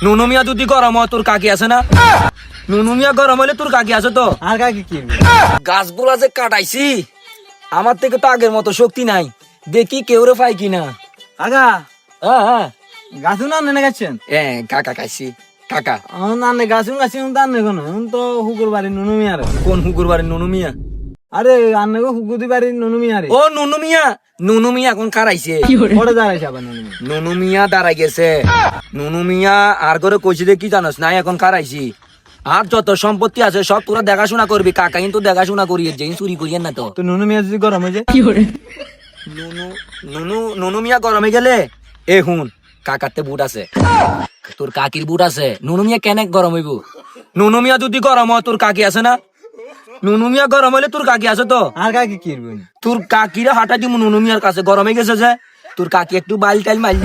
নুনু মিয়া যদি গরম হয় তোর কাকি আছে না? নুনু মিয়া গরম হলে তোর কাকি আছে তো? আর কাকি কি গাছগুলা যে কাটাইছি আমার থেকে তো আগের মতো শক্তি নাই, দেখি কেউ রে পাই কিনা। আগা হ্যাঁ গাছু না নেনে গেছেন কাকা খাইছি কাকা। নানে গাছু গাছি তার নে কোনো তো হুকুর বাড়ি নুনু মিয়ার। কোন হুকুর বাড়ি নুনু মিয়া? আরে আন্নে গো হুকুদি বাড়ি নুনু মিয়ারে। ও নুনু মিয়া, নুনু মিয়া এখন কারাইছে। পরে দাঁড়াইছে আবার নুনু মিয়া। নুনু মিয়া দাঁড়াই গেছে। নুনু মিয়া আর করে কইছি যে কি জানোস নাই এখন কারাইছি। আর যত সম্পত্তি আছে সব তোরা দেখাশোনা করবি, কাকা কিন্তু দেখাশোনা করিয়ে যে চুরি করিয়েন না তো। তো নুনু মিয়া যদি গরম হয়ে যায় নুনু নুনু নুনু মিয়া গরমে গেলে এ হুন কাকাতে বুট আছে, তোর কাকির বুট আছে। নুনু মিয়া কেন গরম হইব? নুনু মিয়া যদি গরম হয় তোর কাকি আছে না? নুনু মিয়া গরম হলে তোর কাকি আছে তো? আর কাকি কি তোর কাকিরা হাঁটা দিব নুনু মিয়ার কাছে, গরমে গেছে যে তোর কাকি একটু বাইল টাইল মাইল